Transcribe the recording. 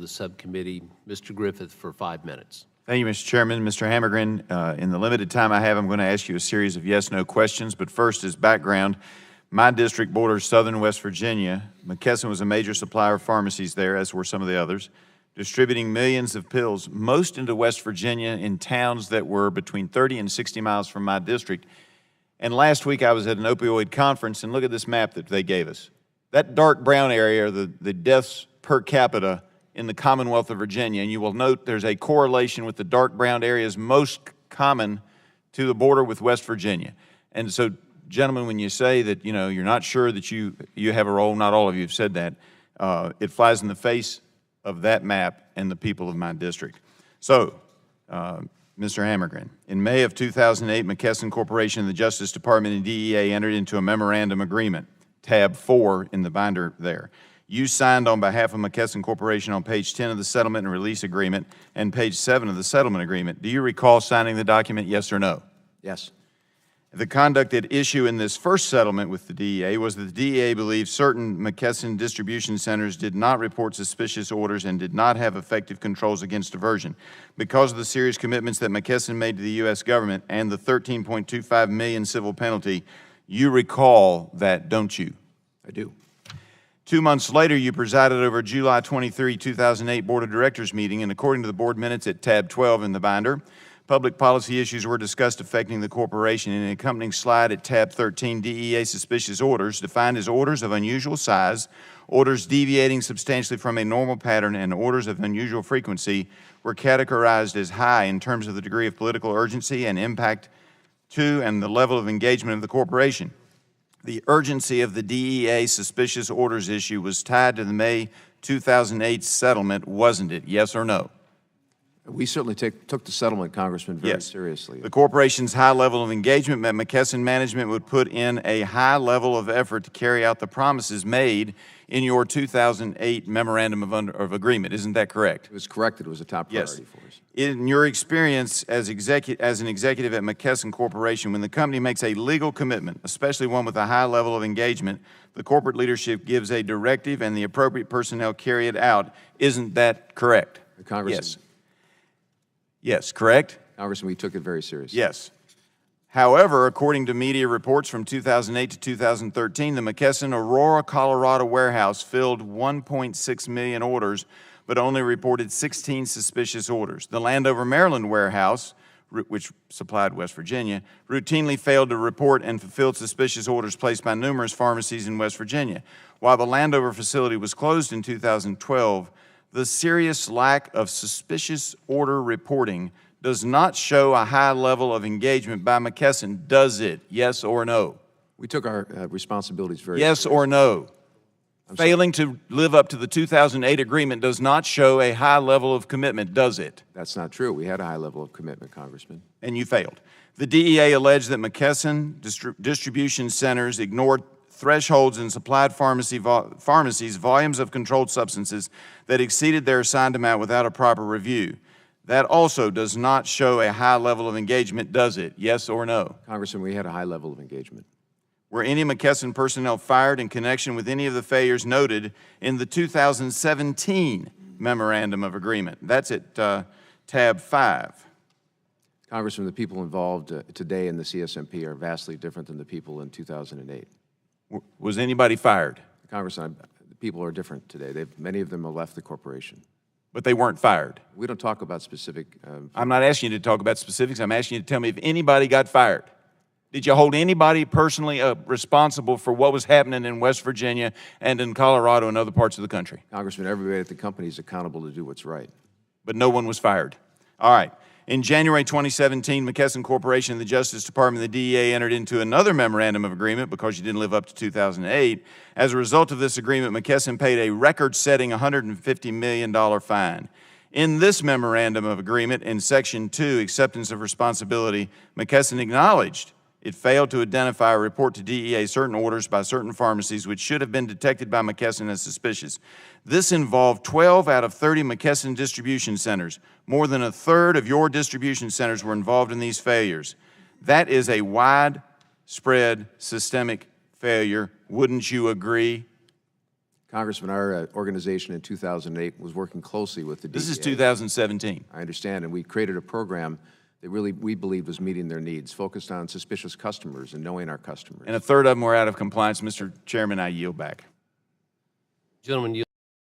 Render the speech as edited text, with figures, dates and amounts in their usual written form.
the subcommittee, Mr. Griffith, for 5 minutes. Thank you, Mr. Chairman. Mr. Hammergren, in the limited time I have, I'm going to ask you a series of yes-no questions, but first, as background, my district borders southern West Virginia. McKesson was a major supplier of pharmacies there, as were some of the others, distributing millions of pills, most into West Virginia in towns that were between 30 and 60 miles from my district. And last week I was at an opioid conference, and look at this map that they gave us. That dark brown area are the deaths per capita in the Commonwealth of Virginia, and you will note there's a correlation with the dark brown areas most common to the border with West Virginia. And so, gentlemen, when you say that, you're not sure that you have a role, not all of you have said that, it flies in the face of that map and the people of my district. So, Mr. Hammergren, in May of 2008, McKesson Corporation and the Justice Department and DEA entered into a memorandum agreement, tab 4 in the binder there. You signed on behalf of McKesson Corporation on page 10 of the settlement and release agreement and page 7 of the settlement agreement. Do you recall signing the document, yes or no? Yes. The conduct at issue in this first settlement with the DEA was that the DEA believed certain McKesson distribution centers did not report suspicious orders and did not have effective controls against diversion. Because of the serious commitments that McKesson made to the U.S. government and the $13.25 million civil penalty, you recall that, don't you? I do. 2 months later, you presided over a July 23, 2008 Board of Directors meeting, and according to the board minutes at tab 12 in the binder, public policy issues were discussed affecting the corporation. In an accompanying slide at tab 13, DEA suspicious orders, defined as orders of unusual size, orders deviating substantially from a normal pattern, and orders of unusual frequency, were categorized as high in terms of the degree of political urgency and impact to and the level of engagement of the corporation. The urgency of the DEA suspicious orders issue was tied to the May 2008 settlement, wasn't it? Yes or no? We certainly took the settlement, Congressman, very seriously. The corporation's high level of engagement meant McKesson management would put in a high level of effort to carry out the promises made in your 2008 memorandum of agreement. Isn't that correct? It was correct. It was a top priority for us. In your experience as an executive at McKesson Corporation, when the company makes a legal commitment, especially one with a high level of engagement, the corporate leadership gives a directive and the appropriate personnel carry it out. Isn't that correct? Congressman. Yes. Yes, correct? Congressman, we took it very seriously. Yes. However, according to media reports from 2008 to 2013, the McKesson Aurora, Colorado warehouse filled 1.6 million orders, but only reported 16 suspicious orders. The Landover, Maryland warehouse, which supplied West Virginia, routinely failed to report and fulfilled suspicious orders placed by numerous pharmacies in West Virginia. While the Landover facility was closed in 2012, the serious lack of suspicious order reporting does not show a high level of engagement by McKesson, does it? Yes or no? We took our responsibilities very Yes seriously. or no? Failing to live up to the 2008 agreement does not show a high level of commitment, does it? That's not true. We had a high level of commitment, Congressman. And you failed. The DEA alleged that McKesson distribution centers ignored thresholds and supplied pharmacies volumes of controlled substances that exceeded their assigned amount without a proper review. That also does not show a high level of engagement, does it? Yes or no? Congressman, we had a high level of engagement. Were any McKesson personnel fired in connection with any of the failures noted in the 2017 Memorandum of Agreement? That's at tab 5. Congressman, the people involved today in the CSMP are vastly different than the people in 2008. Was anybody fired? Congressman, the people are different today. Many of them have left the corporation. But they weren't fired. We don't talk about specific... I'm not asking you to talk about specifics. I'm asking you to tell me if anybody got fired. Did you hold anybody personally responsible for what was happening in West Virginia and in Colorado and other parts of the country? Congressman, everybody at the company is accountable to do what's right. But no one was fired. All right. In January 2017, McKesson Corporation and the Justice Department and the DEA entered into another memorandum of agreement because you didn't live up to 2008. As a result of this agreement, McKesson paid a record-setting $150 million fine. In this memorandum of agreement, in Section 2, Acceptance of Responsibility, McKesson acknowledged it failed to identify or report to DEA certain orders by certain pharmacies which should have been detected by McKesson as suspicious. This involved 12 out of 30 McKesson distribution centers. More than a third of your distribution centers were involved in these failures. That is a widespread systemic failure. Wouldn't you agree? Congressman, our organization in 2008 was working closely with the DEA. This is 2017. I understand, and we created a program that really we believed was meeting their needs, focused on suspicious customers and knowing our customers. And a third of them were out of compliance. Mr. Chairman, I yield back. Gentleman,